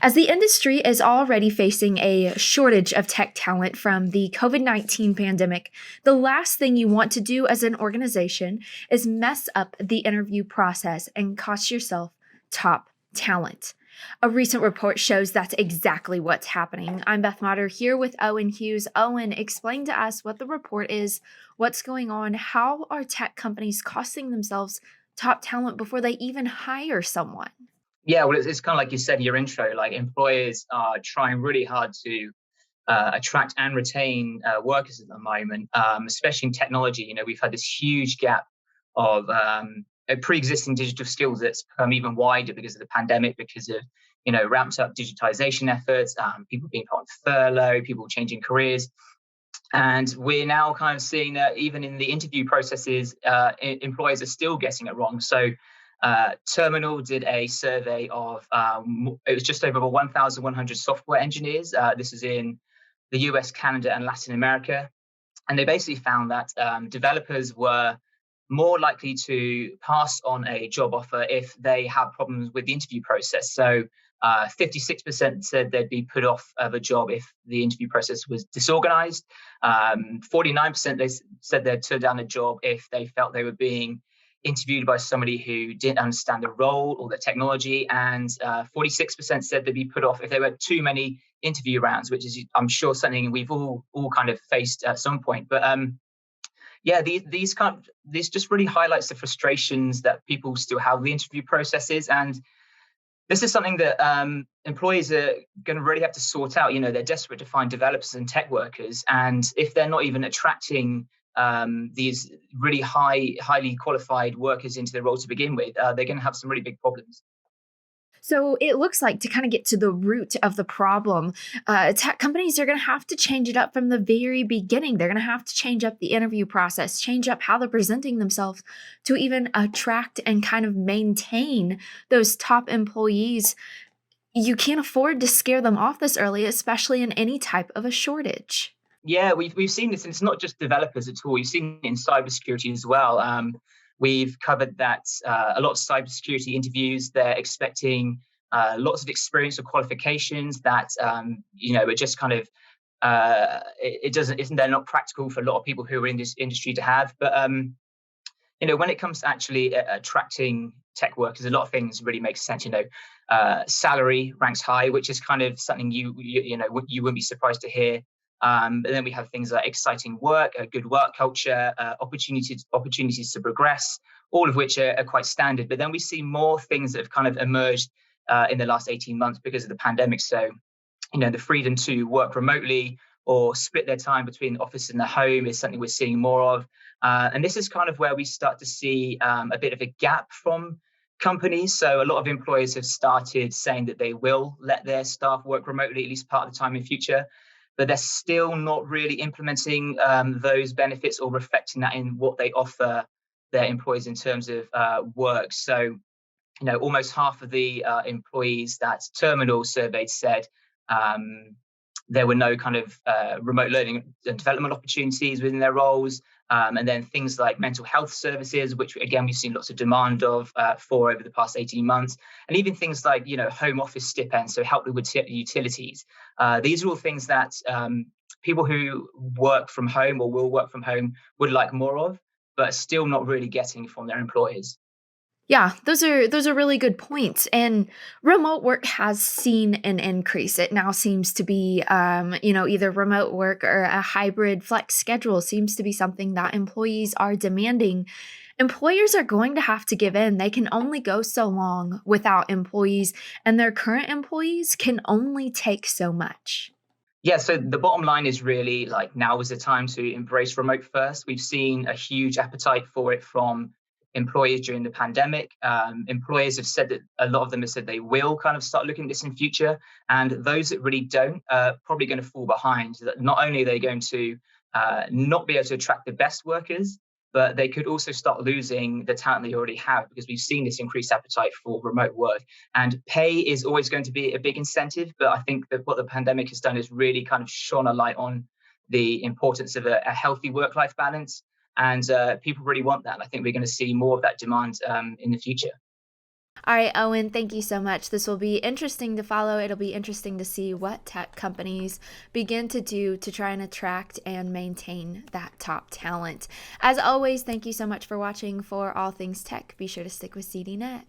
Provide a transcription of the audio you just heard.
As the industry is already facing a shortage of tech talent from the COVID 19 pandemic, the last thing you want to do as an organization is mess up the interview process and cost yourself top talent. A recent report shows that's exactly what's happening. I'm Beth Motter here with Owen Hughes. Owen, explain to us what the report is, what's going on, how are tech companies costing themselves top talent before they even hire someone? Yeah, well, it's kind of like you said in your intro, like employers are trying really hard to attract and retain workers at the moment, especially in technology. We've had this huge gap of pre-existing digital skills that's become even wider because of the pandemic, because of, ramped up digitization efforts, people being put on furlough, people changing careers. And we're now kind of seeing that even in the interview processes, employers are still getting it wrong. So Terminal did a survey of, it was just over 1,100 software engineers. This is in the US, Canada, and Latin America. And they basically found that developers were more likely to pass on a job offer if they have problems with the interview process. So 56% said they'd be put off of a job if the interview process was disorganized. 49% they said they'd turn down a job if they felt they were being interviewed by somebody who didn't understand the role or the technology, and 46% said they'd be put off if there were too many interview rounds, which is, I'm sure, something we've all kind of faced at some point. But yeah, this just really highlights the frustrations that people still have with the interview processes, and this is something that employees are going to really have to sort out. They're desperate to find developers and tech workers, and if they're not even attracting these really highly qualified workers into their role to begin with, they're going to have some really big problems. So it looks like, to kind of get to the root of the problem, tech companies are going to have to change it up from the very beginning. They're going to have to change up the interview process, change up how they're presenting themselves to even attract and kind of maintain those top employees. You can't afford to scare them off this early, especially in any type of a shortage. Yeah, we've seen this, and it's not just developers at all. We've seen it in cybersecurity as well. We've covered that a lot of cybersecurity interviews, they're expecting lots of experience or qualifications that are just kind of they're not practical for a lot of people who are in this industry to have. But when it comes to actually attracting tech workers, a lot of things really make sense. Salary ranks high, which is kind of something you wouldn't be surprised to hear. But then we have things like exciting work, a good work culture, opportunities to progress, all of which are quite standard. But then we see more things that have kind of emerged in the last 18 months because of the pandemic. So, the freedom to work remotely or split their time between the office and the home is something we're seeing more of. And this is kind of where we start to see a bit of a gap from companies. So a lot of employers have started saying that they will let their staff work remotely at least part of the time in future, but they're still not really implementing those benefits or reflecting that in what they offer their employees in terms of work. So, almost half of the employees that Terminal surveyed said there were no kind of remote learning and development opportunities within their roles. And then things like mental health services, which again, we've seen lots of demand of for over the past 18 months. And even things like, home office stipends, so help with utilities. These are all things that people who work from home or will work from home would like more of, but still not really getting from their employers. Yeah, those are really good points. And remote work has seen an increase. It now seems to be, either remote work or a hybrid flex schedule seems to be something that employees are demanding. Employers are going to have to give in. They can only go so long without employees, and their current employees can only take so much. Yeah, so the bottom line is really like now is the time to embrace remote first. We've seen a huge appetite for it from employers during the pandemic. Employers have said that a lot of them have said they will kind of start looking at this in future. And those that really don't are probably going to fall behind. That not only are they going to not be able to attract the best workers, but they could also start losing the talent they already have, because we've seen this increased appetite for remote work. And pay is always going to be a big incentive. But I think that what the pandemic has done is really kind of shone a light on the importance of a healthy work-life balance. And people really want that. And I think we're going to see more of that demand in the future. All right, Owen, thank you so much. This will be interesting to follow. It'll be interesting to see what tech companies begin to do to try and attract and maintain that top talent. As always, thank you so much for watching. For all things tech, be sure to stick with ZDNet.